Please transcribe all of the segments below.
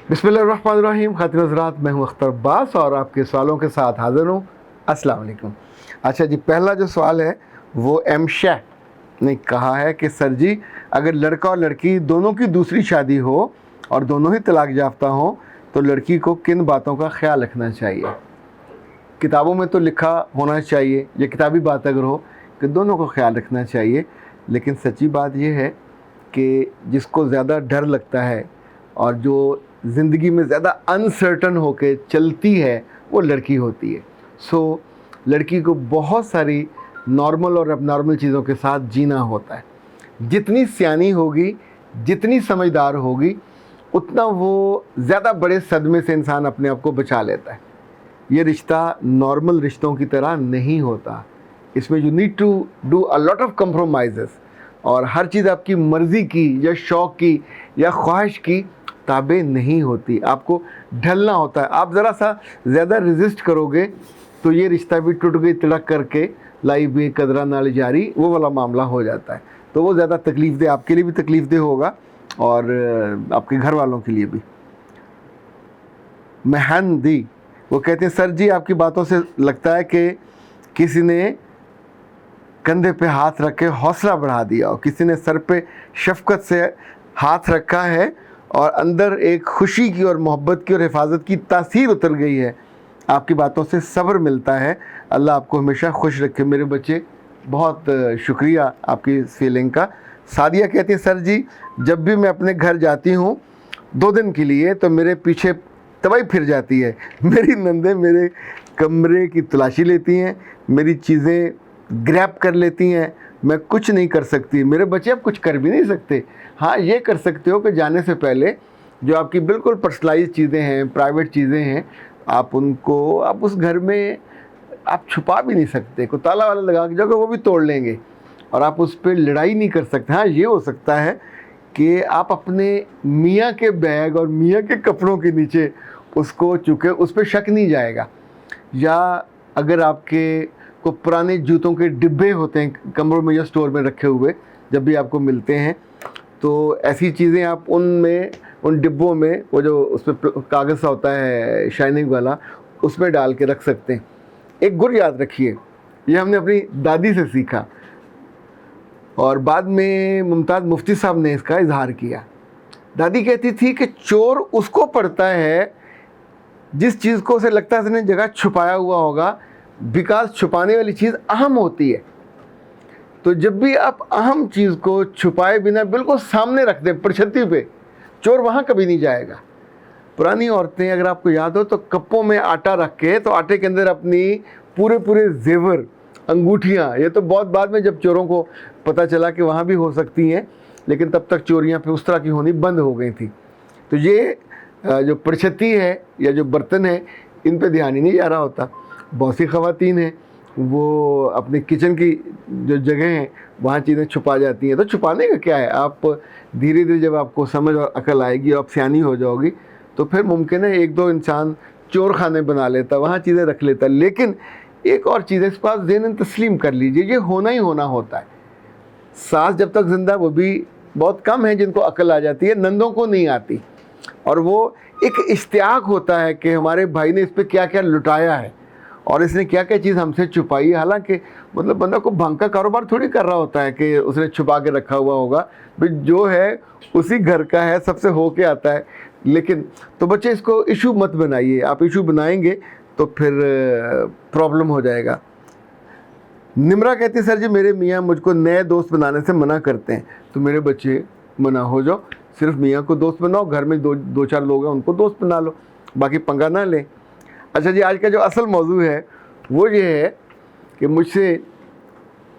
बिस्मिल्लाहिर्रहमानिर्रहीम। खातिन हज़रात, मैं हूँ अख्तर अब्बास और आपके सवालों के साथ हाज़िर हूँ। अस्सलाम वालेकुम। अच्छा जी, पहला जो सवाल है वो एमशा ने कहा है कि सर जी, अगर लड़का और लड़की दोनों की दूसरी शादी हो और दोनों ही तलाक याफ्ता हों तो लड़की को किन बातों का ख्याल रखना चाहिए? किताबों में तो लिखा होना चाहिए, ये किताबी बात अगर हो कि दोनों को ख्याल रखना चाहिए, लेकिन सच्ची बात यह है कि जिसको ज़्यादा डर लगता है और जो ज़िंदगी में ज़्यादा अनसर्टन होके चलती है वो लड़की होती है। सो लड़की को बहुत सारी नॉर्मल और अबनॉर्मल चीज़ों के साथ जीना होता है। जितनी सियानी होगी, जितनी समझदार होगी, उतना वो ज़्यादा बड़े सदमे से इंसान अपने आप को बचा लेता है। ये रिश्ता नॉर्मल रिश्तों की तरह नहीं होता। इसमें you need to do a lot of compromises, और हर चीज़ आपकी मर्ज़ी की या शौक़ की या ख्वाहिश की ताबे नहीं होती। आपको ढलना होता है। आप ज़रा सा ज़्यादा रेजिस्ट करोगे तो ये रिश्ता भी टूट गई तिड़क करके लाई भी कदरा नाल जारी, वो वाला मामला हो जाता है। तो वो ज़्यादा तकलीफ़ दे, आपके लिए भी तकलीफ़ दे होगा और आपके घर वालों के लिए भी। मेहंदी वो कहते हैं, सर जी आपकी बातों से लगता है कि किसी ने कंधे पे हाथ रख के हौसला बढ़ा दिया और किसी ने सर पे शफ़क़त से हाथ रखा है और अंदर एक खुशी की और मोहब्बत की और हिफाजत की तासीर उतर गई है। आपकी बातों से सब्र मिलता है। अल्लाह आपको हमेशा खुश रखे मेरे बच्चे। बहुत शुक्रिया आपकी फीलिंग का। सादिया कहती है, सर जी जब भी मैं अपने घर जाती हूँ 2 दिन के लिए तो मेरे पीछे तबाही फिर जाती है। मेरी नंदे मेरे कमरे की तलाशी लेती हैं, मेरी चीज़ें ग्रैब कर लेती हैं, मैं कुछ नहीं कर सकती। मेरे बच्चे आप कुछ कर भी नहीं सकते। हाँ, ये कर सकते हो कि जाने से पहले जो आपकी बिल्कुल पर्सनलाइज चीज़ें हैं, प्राइवेट चीज़ें हैं, आप उनको आप उस घर में आप छुपा भी नहीं सकते। को ताला वाला लगा के जाओगे वो भी तोड़ लेंगे और आप उस पर लड़ाई नहीं कर सकते। हाँ, ये हो सकता है कि आप अपने मियाँ के बैग और मियाँ के कपड़ों के नीचे उसको चुके, उस पर शक नहीं जाएगा। या अगर आपके को पुराने जूतों के डिब्बे होते हैं कमरों में या स्टोर में रखे हुए, जब भी आपको मिलते हैं तो ऐसी चीज़ें आप उनमें उन डिब्बों में वो जो उसमें कागज़ सा होता है शाइनिंग वाला, उसमें डाल के रख सकते हैं। एक गुर याद रखिए, ये हमने अपनी दादी से सीखा और बाद में मुमताज़ मुफ्ती साहब ने इसका इजहार किया। दादी कहती थी कि चोर उसको पड़ता है जिस चीज़ को उसे लगता है उसने जगह छुपाया हुआ होगा, बिकॉज छुपाने वाली चीज़ अहम होती है। तो जब भी आप अहम चीज़ को छुपाए बिना बिल्कुल सामने रख दें परछत्ती पे, चोर वहाँ कभी नहीं जाएगा। पुरानी औरतें, अगर आपको याद हो तो कप्पों में आटा रख के, तो आटे के अंदर अपनी पूरे जेवर, अंगूठियाँ, ये तो बहुत बाद में जब चोरों को पता चला कि वहाँ भी हो सकती हैं, लेकिन तब तक चोरियाँ फिर उस तरह की होनी बंद हो गई थी। तो ये जो परछत्ती है या जो बर्तन है, इन पे ध्यान ही नहीं जा रहा होता। बहुत सी ख़वातीन हैं वो अपने किचन की जो जगह हैं वहाँ चीज़ें छुपा जाती हैं। तो छुपाने का क्या है, आप धीरे धीरे जब आपको समझ और अकल आएगी और आप सियानी हो जाओगी तो फिर मुमकिन है 1-2 इंसान चोर खाने बना लेता, वहाँ चीज़ें रख लेता। लेकिन एक और चीज़ है, इस पास ज़हन तस्लीम कर लीजिए, ये होना ही होना होता है। सास जब तक ज़िंदा, वो भी बहुत कम है जिनको अकल आ जाती है, नंदों को नहीं आती। और वो एक इश्तियाक होता है कि हमारे भाई ने इस पर क्या क्या लुटाया है और इसने क्या क्या चीज़ हमसे छुपाई है। हालांकि मतलब बंदा को भंग का कारोबार थोड़ी कर रहा होता है कि उसने छुपा के रखा हुआ होगा, भाई जो है उसी घर का है, सबसे हो के आता है। लेकिन तो बच्चे इसको इशू मत बनाइए, आप इशू बनाएंगे तो फिर प्रॉब्लम हो जाएगा। निमरा कहती है, सर जी मेरे मियाँ मुझको नए दोस्त बनाने से मना करते हैं। तो मेरे बच्चे मना हो जाओ, सिर्फ मियाँ को दोस्त बनाओ, घर में दो चार लोग हैं उनको दोस्त बना लो, बाकी पंगा ना लें। अच्छा जी, आज का जो असल मौजू है वो ये है कि मुझसे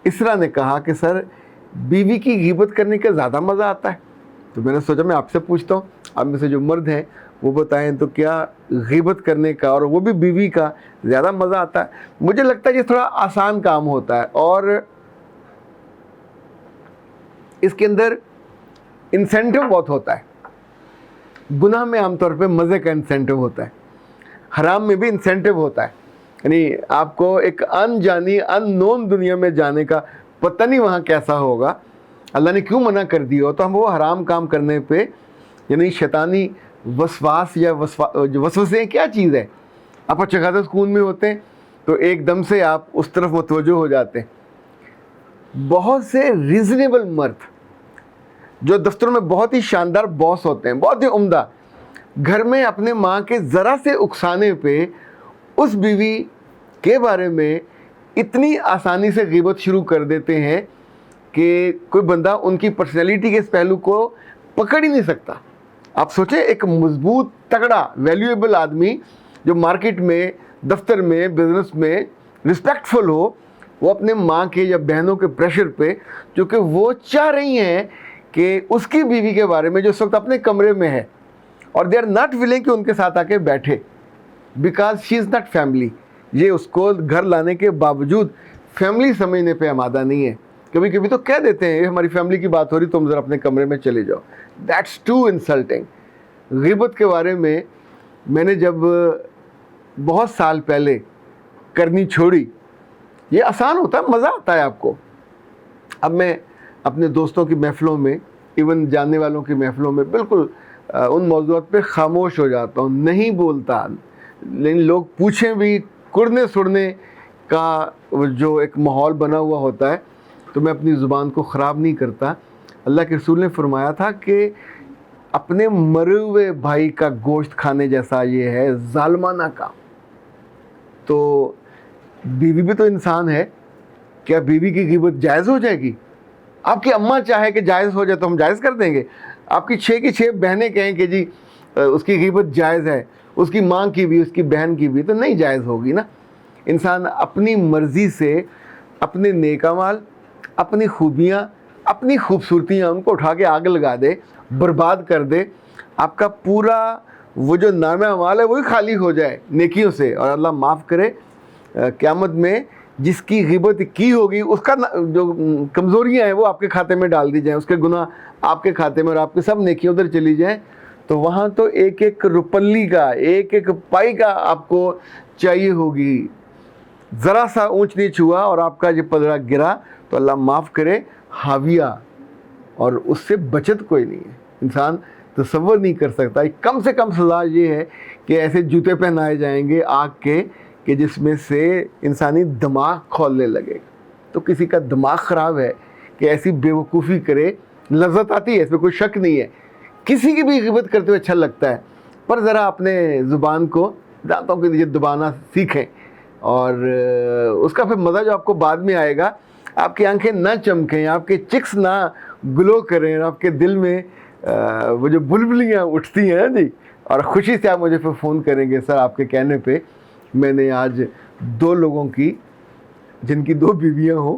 इसरा ने कहा कि सर बीवी की ग़ीबत करने का ज़्यादा मज़ा आता है। तो मैंने सोचा मैं आपसे पूछता हूँ, आप में से जो मर्द हैं वो बताएं तो क्या ग़ीबत करने का और वो भी बीवी का ज़्यादा मज़ा आता है? मुझे लगता है ये थोड़ा आसान काम होता है और इसके अंदर इंसेंटिव बहुत होता है। गुनाह में आमतौर पे मज़े का इंसेंटिव होता है, हराम में भी इंसेंटिव होता है। यानी आपको एक अनजानी अननोन दुनिया में जाने का पता नहीं वहाँ कैसा होगा, अल्लाह ने क्यों मना कर दिया हो, तो हम वो हराम काम करने पे यानी शैतानी वसवास या वसवसे क्या चीज़ है। आप अच्छे खासे सुकून में होते हैं तो एकदम से आप उस तरफ मुतवज्जो हो जाते हैं। बहुत से रीजनेबल मर्द जो दफ्तरों में बहुत ही शानदार बॉस होते हैं, बहुत ही उम्दा, घर में अपने माँ के ज़रा से उकसाने पे उस बीवी के बारे में इतनी आसानी से ग़ीबत शुरू कर देते हैं कि कोई बंदा उनकी पर्सनैलिटी के इस पहलू को पकड़ ही नहीं सकता। आप सोचें, एक मजबूत, तगड़ा, वैल्यूएबल आदमी जो मार्केट में, दफ्तर में, बिजनेस में रिस्पेक्टफुल हो, वो अपने माँ के या बहनों के प्रेशर पे, क्योंकि वो चाह रही हैं कि उसकी बीवी के बारे में जो इस वक्त अपने कमरे में है, और दे आर नॉट विलिंग कि उनके साथ आके बैठे, because she is not family. ये उसको घर लाने के बावजूद फैमिली समझने पे आमादा नहीं है। कभी कभी तो कह देते हैं, ये हमारी फैमिली की बात हो रही, तुम ज़रा अपने कमरे में चले जाओ। That's to insulting. ग़ीबत के बारे में मैंने जब बहुत साल पहले करनी छोड़ी, ये आसान होता है, मज़ा आता है आपको। अब मैं अपने दोस्तों की महफ़िलों में, इवन जानने वालों की महफ़िलों में बिल्कुल उन मौज़ूआत पे ख़ामोश हो जाता हूँ, नहीं बोलता। लेकिन लोग पूछें भी, कुड़ने सुड़ने का जो एक माहौल बना हुआ होता है, तो मैं अपनी ज़ुबान को ख़राब नहीं करता। अल्लाह के रसूल ने फरमाया था कि अपने मरे हुए भाई का गोश्त खाने जैसा ये है ज़ालमाना काम। तो बीवी भी तो इंसान है, क्या बीवी की ग़ीबत जायज़ हो जाएगी? आपकी अम्मा चाहे कि जायज़ हो जाए तो हम जायज़ कर देंगे। आपकी 6 की 6 बहनें कहें कि जी उसकी ग़ीबत जायज़ है, उसकी माँ की भी, उसकी बहन की भी, तो नहीं जायज़ होगी ना। इंसान अपनी मर्ज़ी से अपने नेक अमाल, अपनी खूबियाँ, अपनी खूबसूरतियाँ उनको उठा के आग लगा दे, बर्बाद कर दे। आपका पूरा वो जो नामे अमाल है वही खाली हो जाए नेकियों से, और अल्लाह माफ़ करे क़यामत में जिसकी ग़ीबत की होगी उसका जो कमज़ोरियाँ हैं वो आपके खाते में डाल दी जाएँ, उसके गुनाह आपके खाते में, और आपके सब नेकियाँ उधर चली जाएँ। तो वहाँ तो एक एक रुपल्ली का, एक एक पाई का आपको चाहिए होगी। ज़रा सा ऊंच नीच हुआ और आपका जो पदरा गिरा तो अल्लाह माफ़ करे हाविया, और उससे बचत कोई नहीं है। इंसान तसव्वुर नहीं कर सकता। कम से कम सज़ा ये है कि ऐसे जूते पहनाए जाएंगे आग के कि जिसमें से इंसानी दिमाग खोलने लगेगा। तो किसी का दिमाग ख़राब है कि ऐसी बेवकूफ़ी करे, लज़्ज़त आती है, इसमें कोई शक नहीं है। किसी की भी ग़ीबत करते हुए अच्छा लगता है, पर ज़रा अपने ज़ुबान को दांतों के नीचे दबाना सीखें, और उसका फिर मज़ा जो आपको बाद में आएगा, आपकी आंखें ना चमकें, आपके चिक्स ना ग्लो करें, आपके दिल में वो जो बुलबुलियाँ उठती हैं जी, और ख़ुशी से आप मुझे फिर फ़ोन करेंगे, सर आपके कहने पे मैंने आज 2 लोगों की, जिनकी 2 बीवियाँ हों,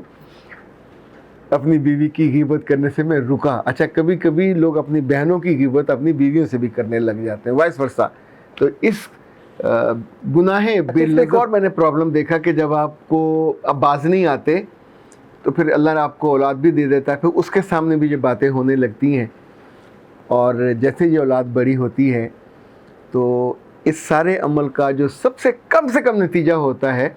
अपनी बीवी की ग़ीबत करने से मैं रुका। अच्छा, कभी कभी लोग अपनी बहनों की ग़ीबत अपनी बीवियों से भी करने लग जाते हैं, वाइस वर्सा। तो इस गुनाहे बेलग। और मैंने प्रॉब्लम देखा कि जब आपको अब बाज नहीं आते तो फिर अल्लाह ने आपको औलाद भी दे देता है, फिर उसके सामने भी ये बातें होने लगती हैं, और जैसे ये औलाद बड़ी होती है तो इस सारे अमल का जो सबसे कम से कम नतीजा होता है,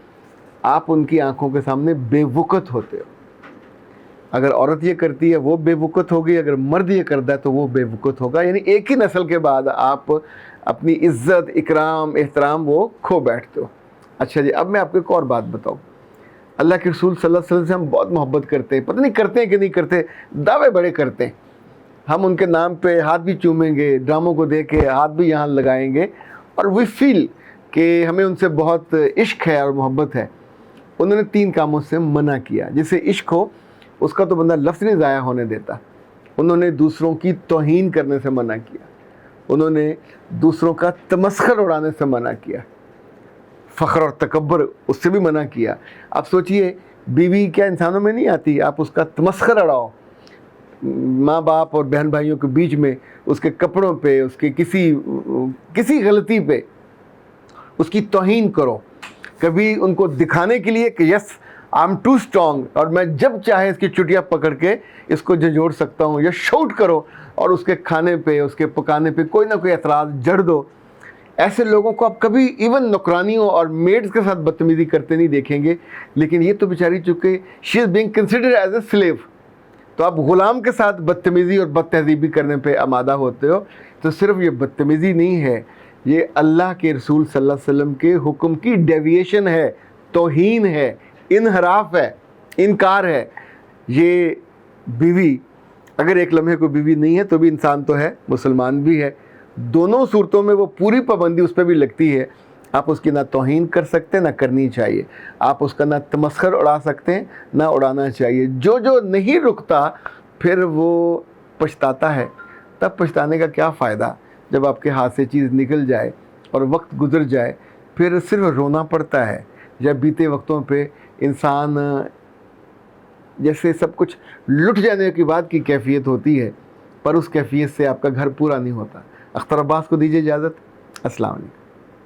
आप उनकी आंखों के सामने बेवकूफ़ होते हो। अगर औरत ये करती है वो बेवकूफ़ होगी, अगर मर्द ये करता है तो वो बेवकूफ़ होगा। यानी एक ही नस्ल के बाद आप अपनी इज़्ज़त, इकराम, एहतराम वो खो बैठते हो। अच्छा जी, अब मैं आपको एक और बात बताऊँ। अल्लाह के रसूल सल्लल्लाहु अलैहि वसल्लम से हम बहुत मोहब्बत करते हैं, पता नहीं करते हैं कि नहीं करते, दावे बड़े करते हैं। हम उनके नाम पे हाथ भी चूमेंगे, ड्रामों को देख के हाथ भी यहाँ लगाएंगे, और वी फील कि हमें उनसे बहुत इश्क है और मोहब्बत है। उन्होंने 3 कामों से मना किया। जिसे इश्क हो उसका तो बंदा लफ्ज़ नहीं ज़ाया होने देता। उन्होंने दूसरों की तौहीन करने से मना किया, उन्होंने दूसरों का तमस्खर उड़ाने से मना किया, फ़ख्र और तकब्बर उससे भी मना किया। आप सोचिए, बीवी क्या इंसानों में नहीं आती, आप उसका तमस्खर उड़ाओ, माँ बाप और बहन भाइयों के बीच में उसके कपड़ों पे, उसके किसी गलती पे उसकी तौहीन करो, कभी उनको दिखाने के लिए कि yes I am too strong और मैं जब चाहे इसकी चुटिया पकड़ के इसको झंझोड़ सकता हूँ, या शाउट करो और उसके खाने पे, उसके पकाने पे कोई ना कोई एतराज़ जड़ दो। ऐसे लोगों को आप कभी इवन नौकरानियों और मेड्स के साथ बदतमीज़ी करते नहीं देखेंगे। लेकिन ये तो बेचारी चूँकि she is being considered as a slave, تو آپ غلام کے ساتھ بدتمیزی اور بد تہذیبی کرنے پہ آمادہ ہوتے ہو، تو صرف یہ بدتمیزی نہیں ہے، یہ اللہ کے رسول صلی اللہ علیہ وسلم کے حکم کی ڈیویشن ہے، توہین ہے، انحراف ہے، انکار ہے۔ یہ بیوی اگر ایک لمحے کو بیوی نہیں ہے تو بھی انسان تو ہے، مسلمان بھی ہے، دونوں صورتوں میں وہ پوری پابندی اس پہ بھی لگتی ہے۔ آپ اس کی نہ توہین کر سکتے نہ کرنی چاہیے، آپ اس کا نہ تمسخر اڑا سکتے ہیں نہ اڑانا چاہیے۔ جو نہیں رکتا پھر وہ پچھتاتا ہے، تب پچھتانے کا کیا فائدہ جب آپ کے ہاتھ سے چیز نکل جائے اور وقت گزر جائے، پھر صرف رونا پڑتا ہے۔ جب بیتے وقتوں پہ انسان جیسے سب کچھ لٹ جانے کے بعد کی کیفیت ہوتی ہے، پر اس کیفیت سے آپ کا گھر پورا نہیں ہوتا۔ اختر عباس کو دیجیے اجازت۔ السلام علیکم۔